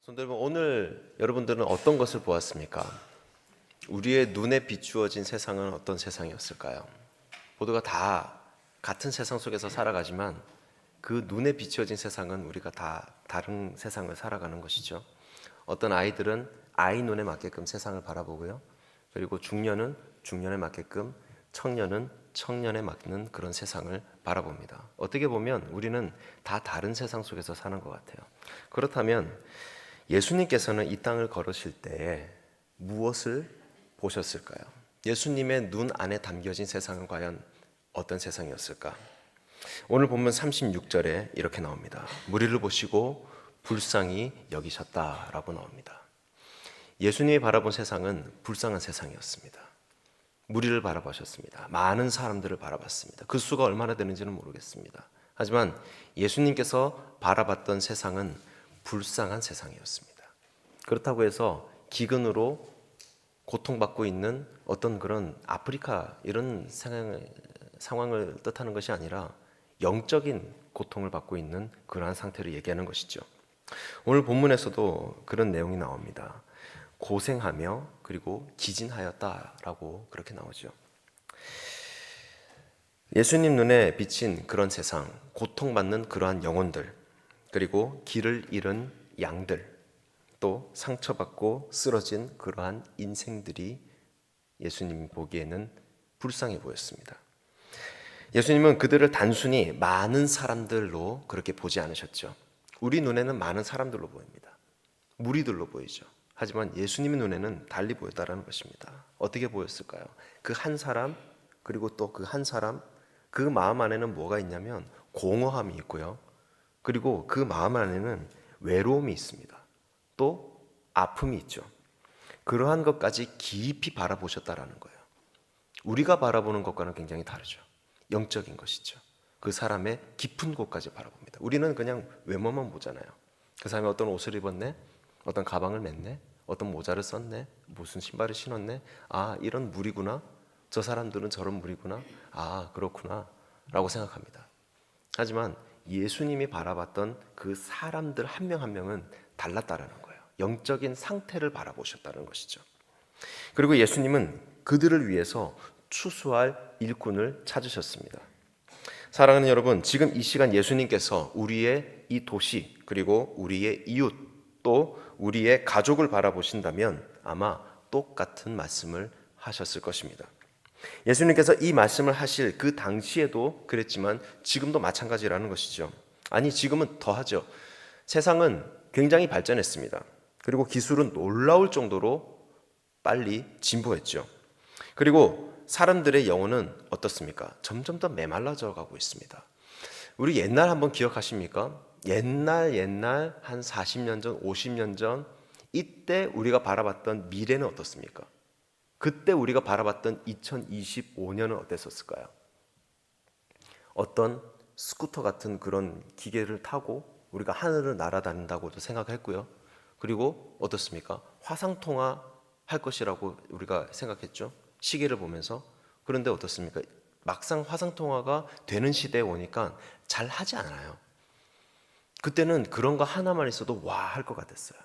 손들면 오늘 여러분들은 어떤 것을 보았습니까? 우리의 눈에 비추어진 세상은 어떤 세상이었을까요? 모두가 다 같은 세상 속에서 살아가지만 그 눈에 비추어진 세상은 우리가 다 다른 세상을 살아가는 것이죠. 어떤 아이들은 아이 눈에 맞게끔 세상을 바라보고요. 그리고 중년은 중년에 맞게끔, 청년은 청년에 맞는 그런 세상을 바라봅니다. 어떻게 보면 우리는 다 다른 세상 속에서 사는 것 같아요. 그렇다면 예수님께서는 이 땅을 걸으실 때에 무엇을 보셨을까요? 예수님의 눈 안에 담겨진 세상은 과연 어떤 세상이었을까? 오늘 본문 36절에 이렇게 나옵니다. 무리를 보시고 불쌍히 여기셨다라고 나옵니다. 예수님이 바라본 세상은 불쌍한 세상이었습니다. 무리를 바라보셨습니다. 많은 사람들을 바라봤습니다. 그 수가 얼마나 되는지는 모르겠습니다. 하지만 예수님께서 바라봤던 세상은 불쌍한 세상이었습니다. 그렇다고 해서 기근으로 고통받고 있는 어떤 그런 아프리카 이런 상황을 뜻하는 것이 아니라 영적인 고통을 받고 있는 그러한 상태를 얘기하는 것이죠. 오늘 본문에서도 그런 내용이 나옵니다. 고생하며 그리고 기진하였다라고 그렇게 나오죠. 예수님 눈에 비친 그런 세상, 고통받는 그러한 영혼들, 그리고 길을 잃은 양들, 또 상처받고 쓰러진 그러한 인생들이 예수님 보기에는 불쌍해 보였습니다. 예수님은 그들을 단순히 많은 사람들로 그렇게 보지 않으셨죠. 우리 눈에는 많은 사람들로 보입니다. 무리들로 보이죠. 하지만 예수님의 눈에는 달리 보였다는 것입니다. 어떻게 보였을까요? 그 한 사람, 그리고 또 그 한 사람, 그 마음 안에는 뭐가 있냐면 공허함이 있고요. 그리고 그 마음 안에는 외로움이 있습니다. 또 아픔이 있죠. 그러한 것까지 깊이 바라보셨다라는 거예요. 우리가 바라보는 것과는 굉장히 다르죠. 영적인 것이죠. 그 사람의 깊은 곳까지 바라봅니다. 우리는 그냥 외모만 보잖아요. 그 사람이 어떤 옷을 입었네, 어떤 가방을 맸네, 어떤 모자를 썼네, 무슨 신발을 신었네, 아 이런 무리구나, 저 사람들은 저런 무리구나, 아 그렇구나 라고 생각합니다. 하지만 예수님이 바라봤던 그 사람들 한 명 한 명은 달랐다라는 거예요. 영적인 상태를 바라보셨다는 것이죠. 그리고 예수님은 그들을 위해서 추수할 일꾼을 찾으셨습니다. 사랑하는 여러분, 지금 이 시간 예수님께서 우리의 이 도시, 그리고 우리의 이웃, 또 우리의 가족을 바라보신다면 아마 똑같은 말씀을 하셨을 것입니다. 예수님께서 이 말씀을 하실 그 당시에도 그랬지만 지금도 마찬가지라는 것이죠. 아니, 지금은 더하죠. 세상은 굉장히 발전했습니다. 그리고 기술은 놀라울 정도로 빨리 진보했죠. 그리고 사람들의 영혼은 어떻습니까? 점점 더 메말라져 가고 있습니다. 우리 옛날 한번 기억하십니까? 옛날 한 40년 전, 50년 전 이때 우리가 바라봤던 미래는 어떻습니까? 그때 우리가 바라봤던 2025년은 어땠었을까요? 어떤 스쿠터 같은 그런 기계를 타고 우리가 하늘을 날아다닌다고도 생각했고요. 그리고 어떻습니까? 화상통화 할 것이라고 우리가 생각했죠. 시계를 보면서. 그런데 어떻습니까? 막상 화상통화가 되는 시대에 오니까 잘 하지 않아요. 그때는 그런 거 하나만 있어도 와 할 것 같았어요.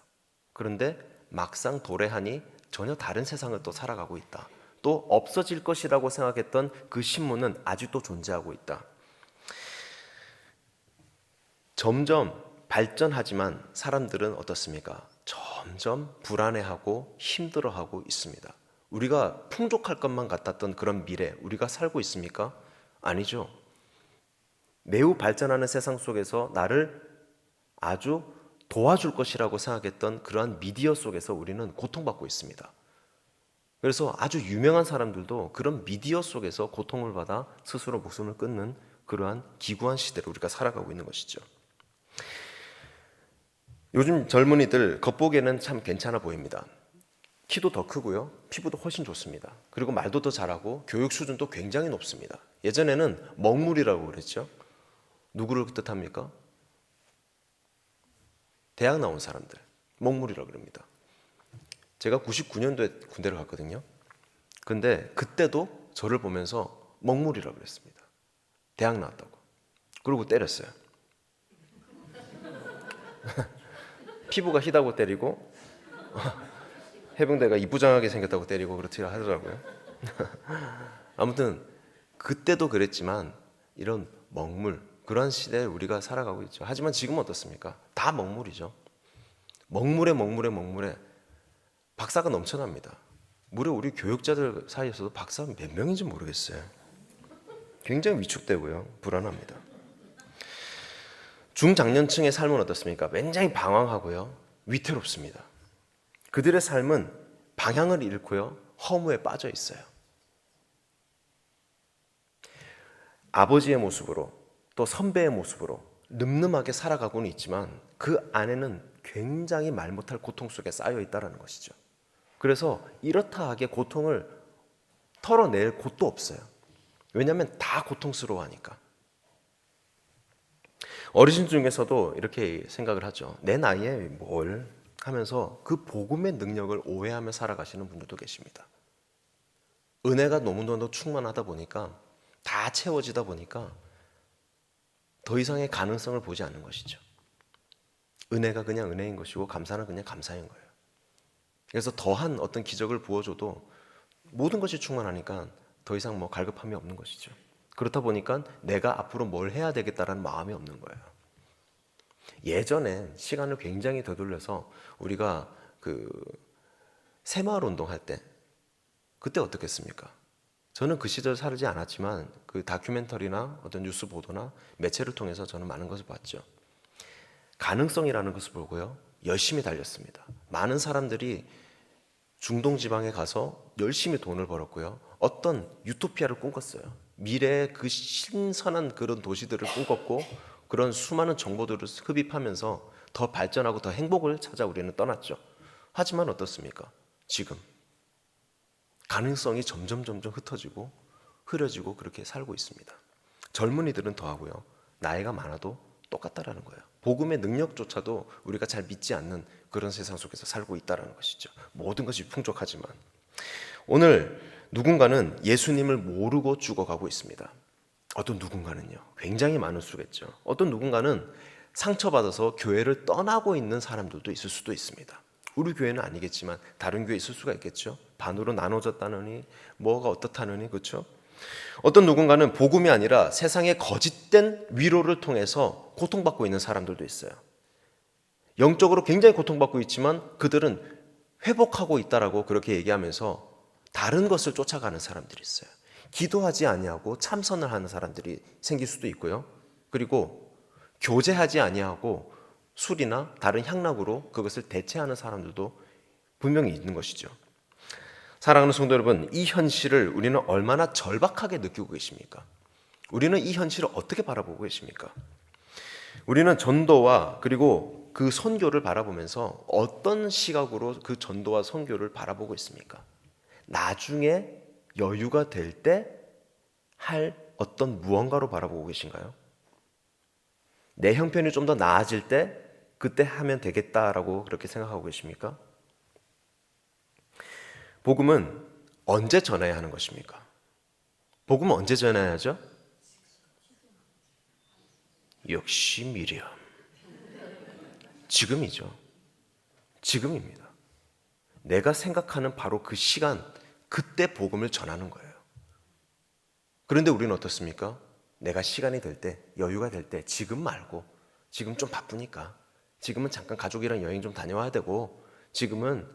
그런데 막상 도래하니 전혀 다른 세상을 또 살아가고 있다. 또 없어질 것이라고 생각했던 그 신문은 아직도 존재하고 있다. 점점 발전하지만 사람들은 어떻습니까? 점점 불안해하고 힘들어하고 있습니다. 우리가 풍족할 것만 같았던 그런 미래, 우리가 살고 있습니까? 아니죠. 매우 발전하는 세상 속에서 나를 아주 도와줄 것이라고 생각했던 그러한 미디어 속에서 우리는 고통받고 있습니다. 그래서 아주 유명한 사람들도 그런 미디어 속에서 고통을 받아 스스로 목숨을 끊는 그러한 기구한 시대를 우리가 살아가고 있는 것이죠. 요즘 젊은이들 겉보기에는 참 괜찮아 보입니다. 키도 더 크고요. 피부도 훨씬 좋습니다. 그리고 말도 더 잘하고 교육 수준도 굉장히 높습니다. 예전에는 먹물이라고 그랬죠. 누구를 뜻합니까? 대학 나온 사람들. 먹물이라고 그럽니다. 제가 99년도에 군대를 갔거든요. 근데 그때도 저를 보면서 먹물이라고 그랬습니다. 대학 나왔다고. 그리고 때렸어요. 피부가 희다고 때리고 해병대가 이부장하게 생겼다고 때리고 그렇지 하더라고요. 아무튼 그때도 그랬지만 이런 먹물, 그런 시대에 우리가 살아가고 있죠. 하지만 지금은 어떻습니까? 다 먹물이죠. 먹물에 박사가 넘쳐납니다. 무려 우리 교육자들 사이에서도 박사 몇 명인지 모르겠어요. 굉장히 위축되고요. 불안합니다. 중장년층의 삶은 어떻습니까? 굉장히 방황하고요. 위태롭습니다. 그들의 삶은 방향을 잃고요. 허무에 빠져 있어요. 아버지의 모습으로 또 선배의 모습으로 늠름하게 살아가고는 있지만 그 안에는 굉장히 말 못할 고통 속에 쌓여 있다는 것이죠. 그래서 이렇다 하게 고통을 털어낼 곳도 없어요. 왜냐하면 다 고통스러워하니까. 어르신 중에서도 이렇게 생각을 하죠. 내 나이에 뭘 하면서 그 복음의 능력을 오해하며 살아가시는 분들도 계십니다. 은혜가 너무너무 충만하다 보니까 다 채워지다 보니까 더 이상의 가능성을 보지 않는 것이죠. 은혜가 그냥 은혜인 것이고 감사는 그냥 감사인 거예요. 그래서 더한 어떤 기적을 부어줘도 모든 것이 충만하니까 더 이상 뭐 갈급함이 없는 것이죠. 그렇다 보니까 내가 앞으로 뭘 해야 되겠다라는 마음이 없는 거예요. 예전에 시간을 굉장히 되돌려서 우리가 그 새마을 운동할 때 그때 어떻겠습니까? 저는 그 시절 살지 않았지만 그 다큐멘터리나 어떤 뉴스 보도나 매체를 통해서 저는 많은 것을 봤죠. 가능성이라는 것을 보고요. 열심히 달렸습니다. 많은 사람들이 중동 지방에 가서 열심히 돈을 벌었고요. 어떤 유토피아를 꿈꿨어요. 미래의 그 신선한 그런 도시들을 꿈꿨고 그런 수많은 정보들을 흡입하면서 더 발전하고 더 행복을 찾아 우리는 떠났죠. 하지만 어떻습니까? 지금 가능성이 점점 흩어지고 흐려지고 그렇게 살고 있습니다. 젊은이들은 더하고요. 나이가 많아도 똑같다라는 거예요. 복음의 능력조차도 우리가 잘 믿지 않는 그런 세상 속에서 살고 있다는 것이죠. 모든 것이 풍족하지만 오늘 누군가는 예수님을 모르고 죽어가고 있습니다. 어떤 누군가는요. 굉장히 많을 수겠죠. 어떤 누군가는 상처받아서 교회를 떠나고 있는 사람들도 있을 수도 있습니다. 우리 교회는 아니겠지만 다른 교회 있을 수가 있겠죠. 반으로 나눠졌다느니 뭐가 어떻다느니 그렇죠. 어떤 누군가는 복음이 아니라 세상의 거짓된 위로를 통해서 고통받고 있는 사람들도 있어요. 영적으로 굉장히 고통받고 있지만 그들은 회복하고 있다라고 그렇게 얘기하면서 다른 것을 쫓아가는 사람들이 있어요. 기도하지 아니하고 참선을 하는 사람들이 생길 수도 있고요. 그리고 교제하지 아니하고 술이나 다른 향락으로 그것을 대체하는 사람들도 분명히 있는 것이죠. 사랑하는 성도 여러분, 이 현실을 우리는 얼마나 절박하게 느끼고 계십니까? 우리는 이 현실을 어떻게 바라보고 계십니까? 우리는 전도와 그리고 그 선교를 바라보면서 어떤 시각으로 그 전도와 선교를 바라보고 있습니까? 나중에 여유가 될 때 할 어떤 무언가로 바라보고 계신가요? 내 형편이 좀 더 나아질 때 그때 하면 되겠다라고 그렇게 생각하고 계십니까? 복음은 언제 전해야 하는 것입니까? 복음은 언제 전해야죠? 역시 미리암. 지금이죠. 지금입니다. 내가 생각하는 바로 그 시간, 그때 복음을 전하는 거예요. 그런데 우리는 어떻습니까? 내가 시간이 될 때, 여유가 될 때, 지금 말고, 지금 좀 바쁘니까, 지금은 잠깐 가족이랑 여행 좀 다녀와야 되고, 지금은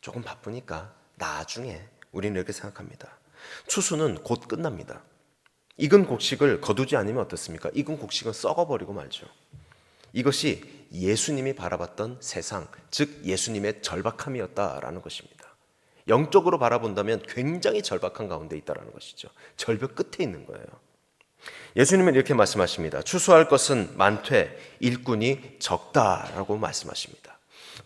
조금 바쁘니까, 나중에 우리는 이렇게 생각합니다. 추수는 곧 끝납니다. 익은 곡식을 거두지 않으면 어떻습니까? 익은 곡식은 썩어버리고 말죠. 이것이 예수님이 바라봤던 세상, 즉 예수님의 절박함이었다라는 것입니다. 영적으로 바라본다면 굉장히 절박한 가운데 있다라는 것이죠. 절벽 끝에 있는 거예요. 예수님은 이렇게 말씀하십니다. 추수할 것은 많되 일꾼이 적다라고 말씀하십니다.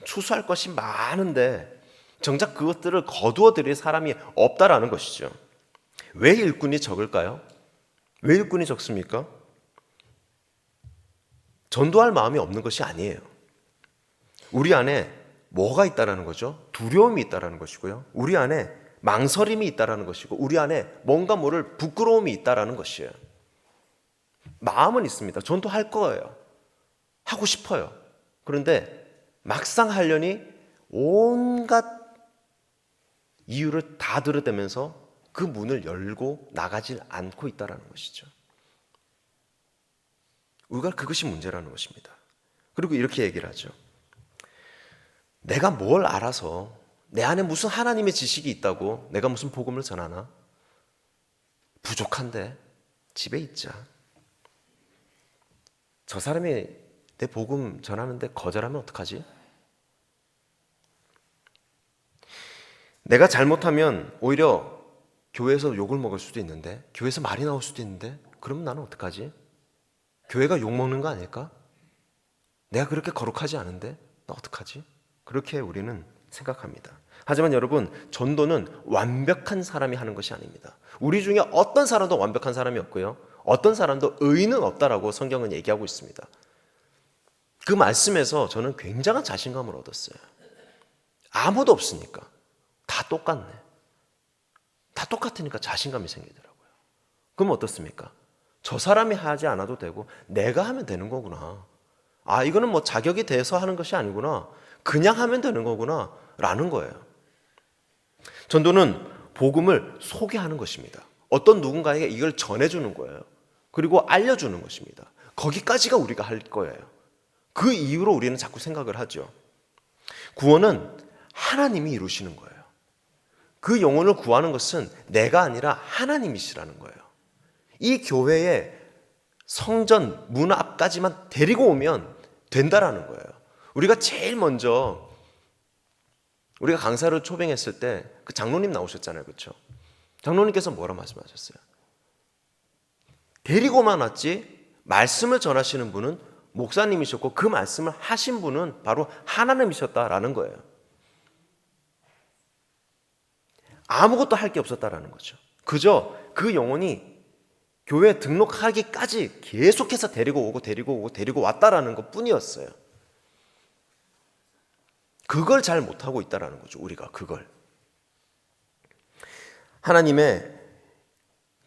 추수할 것이 많은데 정작 그것들을 거두어 드릴 사람이 없다라는 것이죠. 왜 일꾼이 적을까요? 왜 일꾼이 적습니까? 전도할 마음이 없는 것이 아니에요. 우리 안에 뭐가 있다라는 거죠? 두려움이 있다라는 것이고요. 우리 안에 망설임이 있다라는 것이고 우리 안에 뭔가 모를 부끄러움이 있다라는 것이에요. 마음은 있습니다. 전도할 거예요. 하고 싶어요. 그런데 막상 하려니 온갖 이유를 다 들어대면서 그 문을 열고 나가질 않고 있다는 것이죠. 우리가 그것이 문제라는 것입니다. 그리고 이렇게 얘기를 하죠. 내가 뭘 알아서 내 안에 무슨 하나님의 지식이 있다고 내가 무슨 복음을 전하나? 부족한데 집에 있자. 저 사람이 내 복음 전하는데 거절하면 어떡하지? 내가 잘못하면 오히려 교회에서 욕을 먹을 수도 있는데, 교회에서 말이 나올 수도 있는데, 그러면 나는 어떡하지? 교회가 욕먹는 거 아닐까? 내가 그렇게 거룩하지 않은데 나 어떡하지? 그렇게 우리는 생각합니다. 하지만 여러분, 전도는 완벽한 사람이 하는 것이 아닙니다. 우리 중에 어떤 사람도 완벽한 사람이 없고요, 어떤 사람도 의인은 없다라고 성경은 얘기하고 있습니다. 그 말씀에서 저는 굉장한 자신감을 얻었어요. 아무도 없으니까 다 똑같네. 다 똑같으니까 자신감이 생기더라고요. 그럼 어떻습니까? 저 사람이 하지 않아도 되고 내가 하면 되는 거구나. 아, 이거는 뭐 자격이 돼서 하는 것이 아니구나. 그냥 하면 되는 거구나 라는 거예요. 전도는 복음을 소개하는 것입니다. 어떤 누군가에게 이걸 전해주는 거예요. 그리고 알려주는 것입니다. 거기까지가 우리가 할 거예요. 그 이유로 우리는 자꾸 생각을 하죠. 구원은 하나님이 이루시는 거예요. 그 영혼을 구하는 것은 내가 아니라 하나님이시라는 거예요. 이 교회의 성전 문 앞까지만 데리고 오면 된다라는 거예요. 우리가 제일 먼저 우리가 강사를 초빙했을 때 그 장로님 나오셨잖아요. 그렇죠? 장로님께서 뭐라 말씀하셨어요? 데리고만 왔지 말씀을 전하시는 분은 목사님이셨고 그 말씀을 하신 분은 바로 하나님이셨다라는 거예요. 아무것도 할 게 없었다라는 거죠. 그저 그 영혼이 교회에 등록하기까지 계속해서 데리고 왔다라는 것 뿐이었어요. 그걸 잘 못하고 있다라는 거죠. 우리가 그걸. 하나님의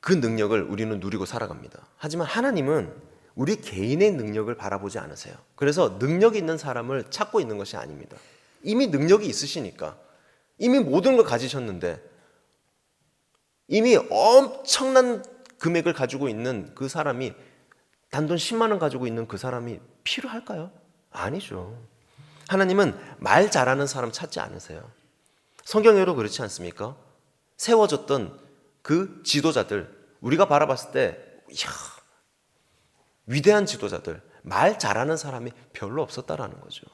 그 능력을 우리는 누리고 살아갑니다. 하지만 하나님은 우리 개인의 능력을 바라보지 않으세요. 그래서 능력이 있는 사람을 찾고 있는 것이 아닙니다. 이미 능력이 있으시니까, 이미 모든 걸 가지셨는데, 이미 엄청난 금액을 가지고 있는 그 사람이, 단돈 10만 원 가지고 있는 그 사람이 필요할까요? 아니죠. 하나님은 말 잘하는 사람 찾지 않으세요. 성경에도 그렇지 않습니까? 세워졌던 그 지도자들, 우리가 바라봤을 때 이야, 위대한 지도자들, 말 잘하는 사람이 별로 없었다라는 거죠.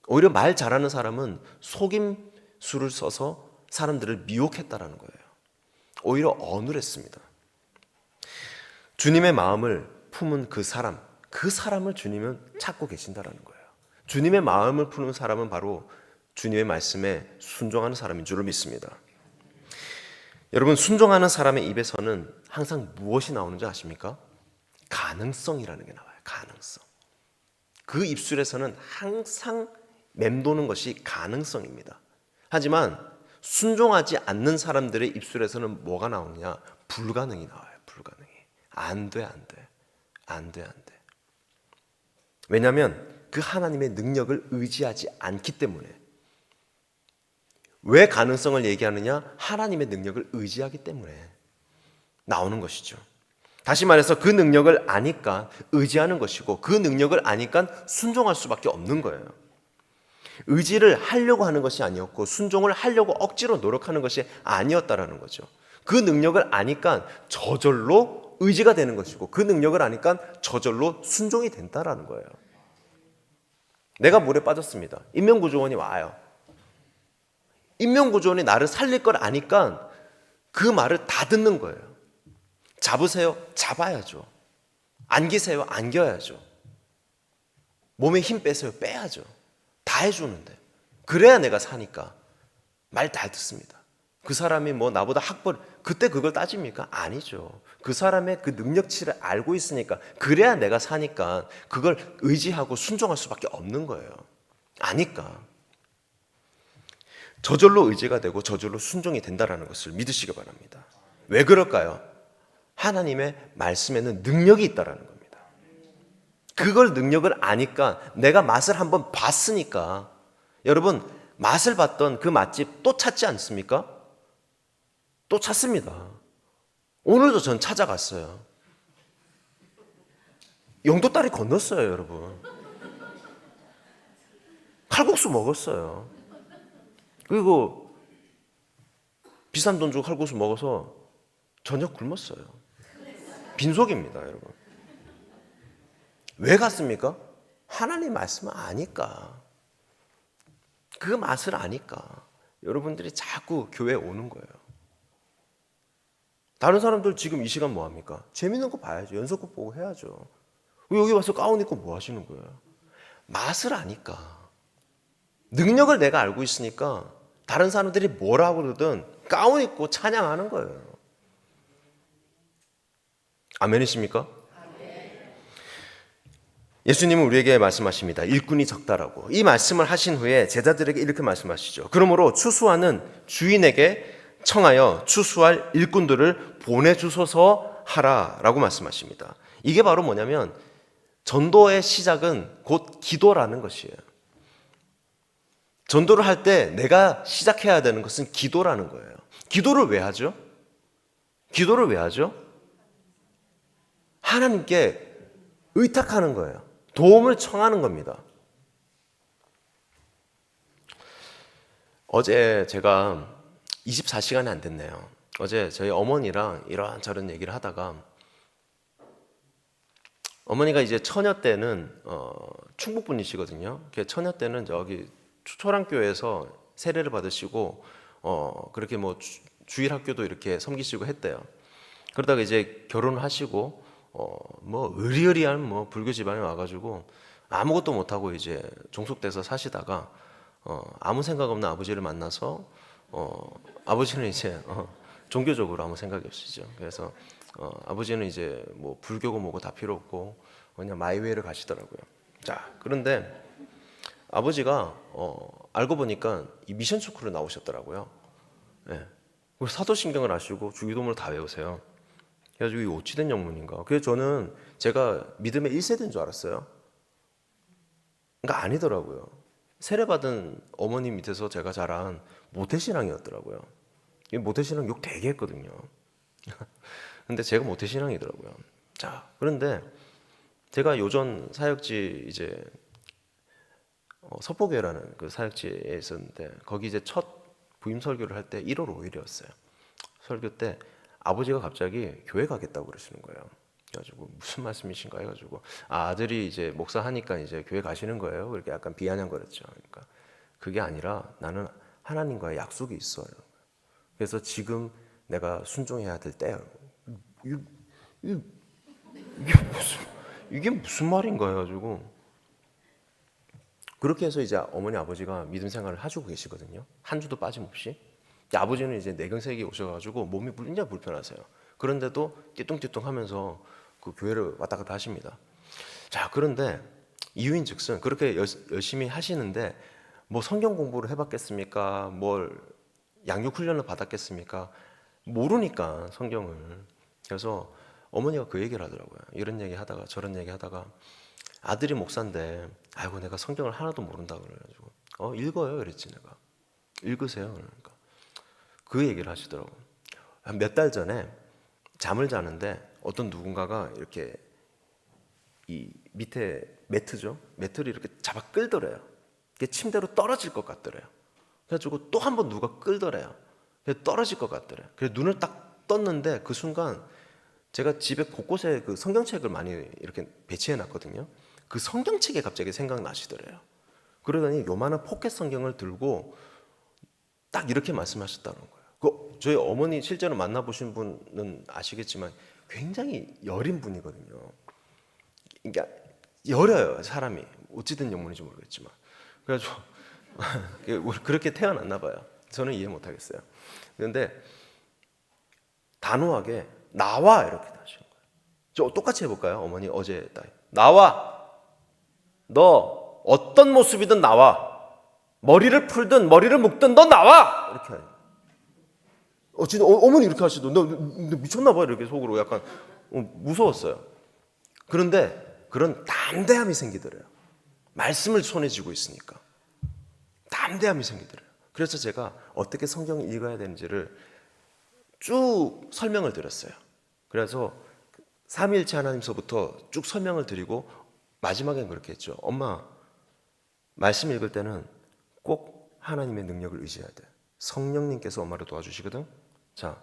오히려 말 잘하는 사람은 속임수를 써서 사람들을 미혹했다라는 거예요. 오히려 어눌했습니다. 주님의 마음을 품은 그 사람을 주님은 찾고 계신다라는 거예요. 주님의 마음을 품은 사람은 바로 주님의 말씀에 순종하는 사람인 줄을 믿습니다. 여러분, 순종하는 사람의 입에서는 항상 무엇이 나오는지 아십니까? 가능성이라는 게 나와요. 가능성. 그 입술에서는 항상 맴도는 것이 가능성입니다. 하지만 순종하지 않는 사람들의 입술에서는 뭐가 나오느냐? 불가능이 나와요. 불가능이. 안 돼. 왜냐하면 그 하나님의 능력을 의지하지 않기 때문에. 왜 가능성을 얘기하느냐? 하나님의 능력을 의지하기 때문에 나오는 것이죠. 다시 말해서 그 능력을 아니까 의지하는 것이고, 그 능력을 아니까 순종할 수밖에 없는 거예요. 의지를 하려고 하는 것이 아니었고, 순종을 하려고 억지로 노력하는 것이 아니었다라는 거죠. 그 능력을 아니까 저절로 의지가 되는 것이고, 그 능력을 아니까 저절로 순종이 된다라는 거예요. 내가 물에 빠졌습니다. 인명구조원이 와요. 인명구조원이 나를 살릴 걸 아니까 그 말을 다 듣는 거예요. 잡으세요? 잡아야죠. 안기세요? 안겨야죠. 몸에 힘 빼세요? 빼야죠. 다 해주는데, 그래야 내가 사니까 말 다 듣습니다. 그 사람이 뭐 나보다 학벌, 그때 그걸 따집니까? 아니죠. 그 사람의 그 능력치를 알고 있으니까, 그래야 내가 사니까 그걸 의지하고 순종할 수밖에 없는 거예요. 아니까. 저절로 의지가 되고 저절로 순종이 된다는 것을 믿으시기 바랍니다. 왜 그럴까요? 하나님의 말씀에는 능력이 있다는 겁니다. 그걸 능력을 아니까, 내가 맛을 한번 봤으니까. 여러분, 맛을 봤던 그 맛집 또 찾지 않습니까? 또 찾습니다. 오늘도 전 찾아갔어요. 영도다리 건넜어요, 여러분. 칼국수 먹었어요. 그리고 비싼 돈 주고 칼국수 먹어서 저녁 굶었어요. 빈속입니다, 여러분. 왜 갔습니까? 하나님 말씀을 아니까. 그 맛을 아니까 여러분들이 자꾸 교회에 오는 거예요. 다른 사람들 지금 이 시간 뭐 합니까? 재밌는 거 봐야죠. 연속극 보고 해야죠. 왜 여기 와서 가운 입고 뭐 하시는 거예요? 맛을 아니까. 능력을 내가 알고 있으니까 다른 사람들이 뭐라고 그러든 가운 입고 찬양하는 거예요. 아멘이십니까? 예수님은 우리에게 말씀하십니다. 일꾼이 적다라고. 이 말씀을 하신 후에 제자들에게 이렇게 말씀하시죠. 그러므로 추수하는 주인에게 청하여 추수할 일꾼들을 보내주소서 하라라고 말씀하십니다. 이게 바로 뭐냐면 전도의 시작은 곧 기도라는 것이에요. 전도를 할 때 내가 시작해야 되는 것은 기도라는 거예요. 기도를 왜 하죠? 기도를 왜 하죠? 하나님께 의탁하는 거예요. 도움을 청하는 겁니다. 어제 제가 24시간이 안 됐네요. 어제 저희 어머니랑 이런저런 얘기를 하다가 어머니가 이제 처녀 때는 충북 분이시거든요. 처녀 때는 저기 초랑교회에서 세례를 받으시고 그렇게 뭐 주일학교도 이렇게 섬기시고 했대요. 그러다가 이제 결혼을 하시고 뭐 의리의리한 뭐 불교 집안에 와가지고 아무것도 못하고 이제 종속돼서 사시다가 아무 생각 없는 아버지를 만나서 아버지는 이제 종교적으로 아무 생각이 없으시죠. 그래서 아버지는 이제 뭐 불교고 뭐고 다 필요 없고 그냥 마이웨이를 가시더라고요. 자, 그런데 아버지가 알고 보니까 이 미션 스쿨을 나오셨더라고요. 네. 사도신경을 아시고 주기도문을 다 외우세요. 그래가지고 이 어찌된 영문인가. 그래서 저는 제가 믿음의 1세대인 줄 알았어요. 그러니까 아니더라고요. 세례받은 어머니 밑에서 제가 자란 모태신앙이었더라고요. 이 모태신앙 욕 되게 했거든요. 근데 제가 모태신앙이더라고요. 자, 그런데 제가 요전 사역지 이제 서포교회라는 그 사역지에 있었는데 거기 이제 첫 부임 설교를 할 때 1월 5일이었어요. 설교 때 아버지가 갑자기 교회 가겠다고 그러시는 거예요. 그래가지고 무슨 말씀이신가 해가지고 아들이 이제 목사하니까 이제 교회 가시는 거예요. 그렇게 약간 비아냥거렸죠. 그러니까 그게 아니라 나는 하나님과의 약속이 있어요. 그래서 지금 내가 순종해야 될 때예요. 이게 무슨 말인가 해가지고 그렇게 해서 이제 어머니 아버지가 믿음 생활을 하시고 계시거든요. 한 주도 빠짐없이. 아버지는 이제 내경색이 오셔가지고 몸이 굉장히 불편하세요. 그런데도 띠뚱띠뚱하면서 그 교회를 왔다 갔다 하십니다. 자, 그런데 이유인즉슨 그렇게 열심히 하시는데 뭐 성경 공부를 해봤겠습니까? 뭘 양육 훈련을 받았겠습니까? 모르니까 성경을. 그래서 어머니가 그 얘기를 하더라고요. 이런 얘기 하다가 저런 얘기 하다가 아들이 목사인데 아이고 내가 성경을 하나도 모른다 그래가지고 읽어요 그랬지 내가. 읽으세요 그러니까 그 얘기를 하시더라고요. 몇 달 전에 잠을 자는데 어떤 누군가가 이렇게 이 밑에 매트죠. 매트를 이렇게 잡아 끌더래요. 이게 침대로 떨어질 것 같더래요. 그래가지고 또 한 번 누가 끌더래요. 떨어질 것 같더래요. 그래서 눈을 딱 떴는데 그 순간 제가 집에 곳곳에 그 성경책을 많이 이렇게 배치해 놨거든요. 그 성경책이 갑자기 생각나시더래요. 그러더니 요만한 포켓 성경을 들고 딱 이렇게 말씀하셨다는 거예요. 저희 어머니 실제로 만나보신 분은 아시겠지만 굉장히 여린 분이거든요. 그러니까 여려요 사람이. 어찌된 영문인지 모르겠지만. 그래가지고 그렇게 태어났나 봐요. 저는 이해 못하겠어요. 그런데 단호하게 나와 이렇게 하시는 거예요. 저 똑같이 해볼까요? 어머니 어제 나와. 너 어떤 모습이든 나와. 머리를 풀든 머리를 묶든 너 나와. 이렇게 해요. 진짜 어머니 이렇게 하시더니 너 미쳤나 봐 이렇게 속으로 약간 무서웠어요. 그런데 그런 담대함이 생기더래요. 말씀을 손에 쥐고 있으니까 담대함이 생기더래요. 그래서 제가 어떻게 성경을 읽어야 되는지를 쭉 설명을 드렸어요. 그래서 삼위일체 하나님서부터 쭉 설명을 드리고 마지막엔 그렇게 했죠. 엄마, 말씀 읽을 때는 꼭 하나님의 능력을 의지해야 돼. 성령님께서 엄마를 도와주시거든. 자,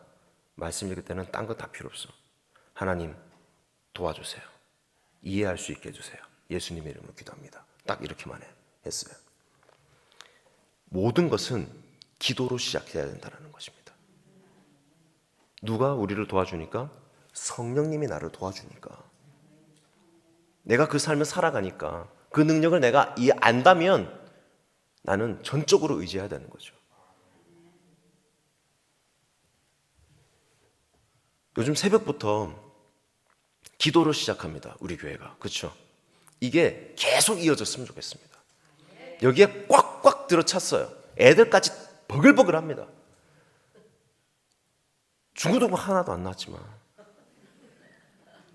말씀 읽을 때는 딴 거 다 필요 없어. 하나님 도와주세요. 이해할 수 있게 해주세요. 예수님의 이름으로 기도합니다. 딱 이렇게만 했어요. 모든 것은 기도로 시작해야 된다는 것입니다. 누가 우리를 도와주니까? 성령님이 나를 도와주니까. 내가 그 삶을 살아가니까 그 능력을 내가 안다면 나는 전적으로 의지해야 되는 거죠. 요즘 새벽부터 기도로 시작합니다. 우리 교회가. 그렇죠? 이게 계속 이어졌으면 좋겠습니다. 여기에 꽉꽉 들어찼어요. 애들까지 버글버글합니다. 중고등부 하나도 안 나왔지만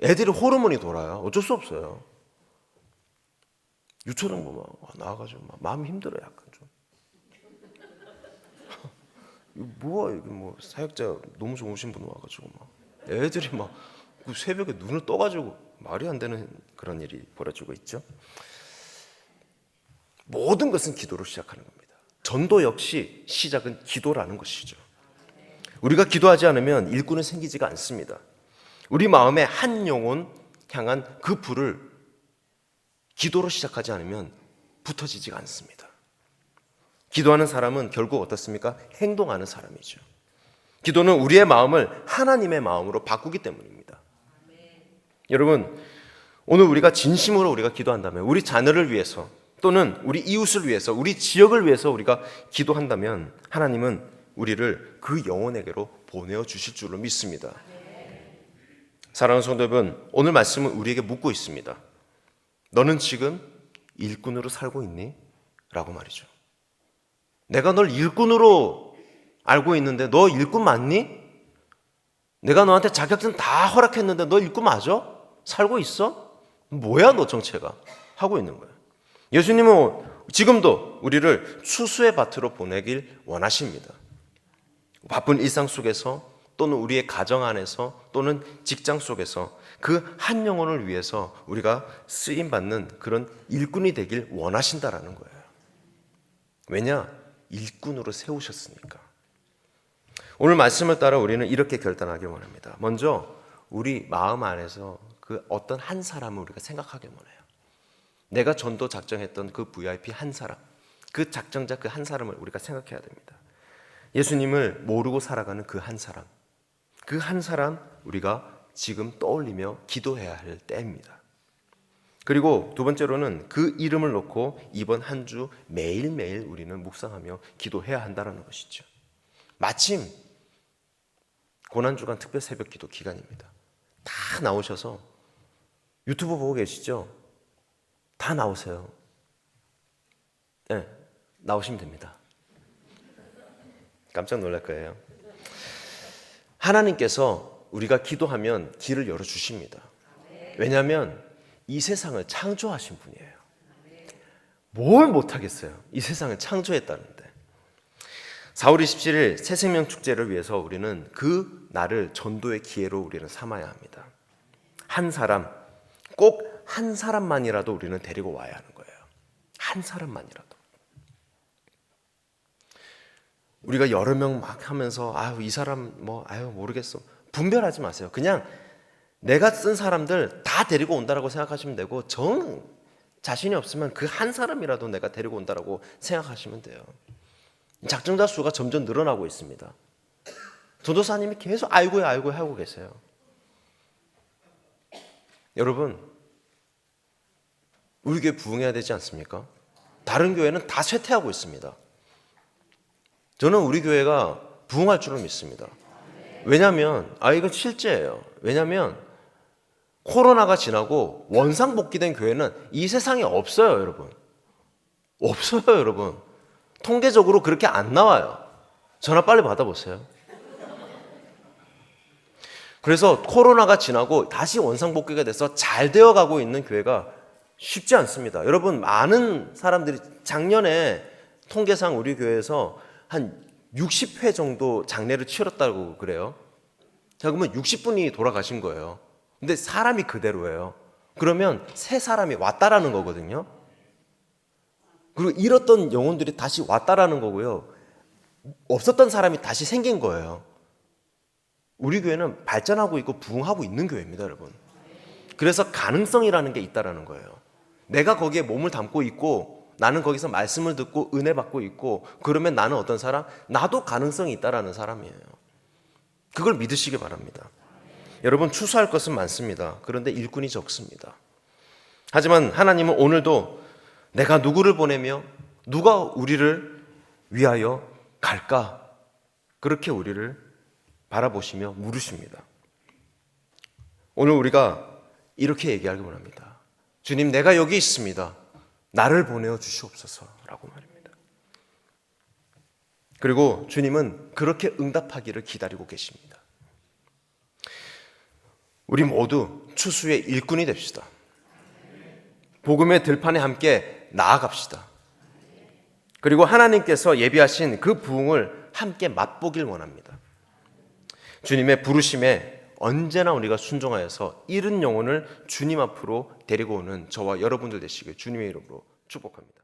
애들이 호르몬이 돌아요. 어쩔 수 없어요. 유초등부 막 나와가지고 막 마음이 힘들어요. 약간 좀. 이거 뭐야 이게 뭐 사역자 너무 좋으신 분 와가지고 막 애들이 막 새벽에 눈을 떠가지고 말이 안 되는 그런 일이 벌어지고 있죠. 모든 것은 기도로 시작하는 겁니다. 전도 역시 시작은 기도라는 것이죠. 우리가 기도하지 않으면 일꾼은 생기지가 않습니다. 우리 마음에 한 영혼 향한 그 불을 기도로 시작하지 않으면 붙어지지가 않습니다. 기도하는 사람은 결국 어떻습니까? 행동하는 사람이죠. 기도는 우리의 마음을 하나님의 마음으로 바꾸기 때문입니다. 여러분, 오늘 우리가 진심으로 우리가 기도한다면, 우리 자녀를 위해서 또는 우리 이웃을 위해서, 우리 지역을 위해서 우리가 기도한다면 하나님은 우리를 그 영혼에게로 보내어 주실 줄로 믿습니다. 사랑하는 성도 여러분, 오늘 말씀은 우리에게 묻고 있습니다. 너는 지금 일꾼으로 살고 있니? 라고 말이죠. 내가 널 일꾼으로 알고 있는데 너 일꾼 맞니? 내가 너한테 자격증 다 허락했는데 너 일꾼 맞아? 살고 있어? 뭐야 너 정체가? 하고 있는 거예요. 예수님은 지금도 우리를 추수의 밭으로 보내길 원하십니다. 바쁜 일상 속에서 또는 우리의 가정 안에서 또는 직장 속에서 그 한 영혼을 위해서 우리가 쓰임받는 그런 일꾼이 되길 원하신다라는 거예요. 왜냐? 일꾼으로 세우셨으니까. 오늘 말씀을 따라 우리는 이렇게 결단하기 원합니다. 먼저 우리 마음 안에서 그 어떤 한 사람을 우리가 생각하기 원해요. 내가 전도 작정했던 그 VIP 한 사람, 그 작정자 그 한 사람을 우리가 생각해야 됩니다. 예수님을 모르고 살아가는 그 한 사람, 그 한 사람 우리가 지금 떠올리며 기도해야 할 때입니다. 그리고 두 번째로는 그 이름을 놓고 이번 한 주 매일매일 우리는 묵상하며 기도해야 한다는 것이죠. 마침 고난주간 특별 새벽 기도 기간입니다. 다 나오셔서 유튜브 보고 계시죠? 다 나오세요. 네, 나오시면 됩니다. 깜짝 놀랄 거예요. 하나님께서 우리가 기도하면 길을 열어주십니다. 왜냐하면 이 세상을 창조하신 분이에요. 뭘 못하겠어요. 이 세상을 창조했다는데. 4월 27일 새생명 축제를 위해서 우리는 그 날을 전도의 기회로 우리는 삼아야 합니다. 한 사람, 꼭 한 사람만이라도 우리는 데리고 와야 하는 거예요. 한 사람만이라도. 우리가 여러 명 막 하면서 이 사람 모르겠어. 분별하지 마세요. 그냥 내가 쓴 사람들 다 데리고 온다라고 생각하시면 되고 자신이 없으면 그 한 사람이라도 내가 데리고 온다라고 생각하시면 돼요. 작정자 수가 점점 늘어나고 있습니다. 전도사님이 계속 아이고야 하고 계세요. 여러분, 우리 교회 부흥해야 되지 않습니까? 다른 교회는 다 쇠퇴하고 있습니다. 저는 우리 교회가 부흥할 줄을 믿습니다. 왜냐하면 이건 실제예요. 왜냐하면 코로나가 지나고 원상복귀된 교회는 이 세상에 없어요, 여러분. 없어요, 여러분. 통계적으로 그렇게 안 나와요. 전화 빨리 받아보세요. 그래서 코로나가 지나고 다시 원상복귀가 돼서 잘 되어가고 있는 교회가 쉽지 않습니다. 여러분, 많은 사람들이 작년에 통계상 우리 교회에서 한 60회 정도 장례를 치렀다고 그래요. 자, 그러면 60분이 돌아가신 거예요. 근데 사람이 그대로예요. 그러면 새 사람이 왔다라는 거거든요. 그리고 잃었던 영혼들이 다시 왔다라는 거고요. 없었던 사람이 다시 생긴 거예요. 우리 교회는 발전하고 있고 부흥하고 있는 교회입니다, 여러분. 그래서 가능성이라는 게 있다라는 거예요. 내가 거기에 몸을 담고 있고 나는 거기서 말씀을 듣고 은혜 받고 있고 그러면 나는 어떤 사람? 나도 가능성이 있다라는 사람이에요. 그걸 믿으시기 바랍니다. 여러분, 추수할 것은 많습니다. 그런데 일꾼이 적습니다. 하지만 하나님은 오늘도 내가 누구를 보내며 누가 우리를 위하여 갈까? 그렇게 우리를 바라보시며 물으십니다. 오늘 우리가 이렇게 얘기하기 원합니다. 주님, 내가 여기 있습니다. 나를 보내어 주시옵소서라고 말입니다. 그리고 주님은 그렇게 응답하기를 기다리고 계십니다. 우리 모두 추수의 일꾼이 됩시다. 복음의 들판에 함께 나아갑시다. 그리고 하나님께서 예비하신 그 부흥을 함께 맛보길 원합니다. 주님의 부르심에 언제나 우리가 순종하여서 잃은 영혼을 주님 앞으로 데리고 오는 저와 여러분들 되시길 주님의 이름으로 축복합니다.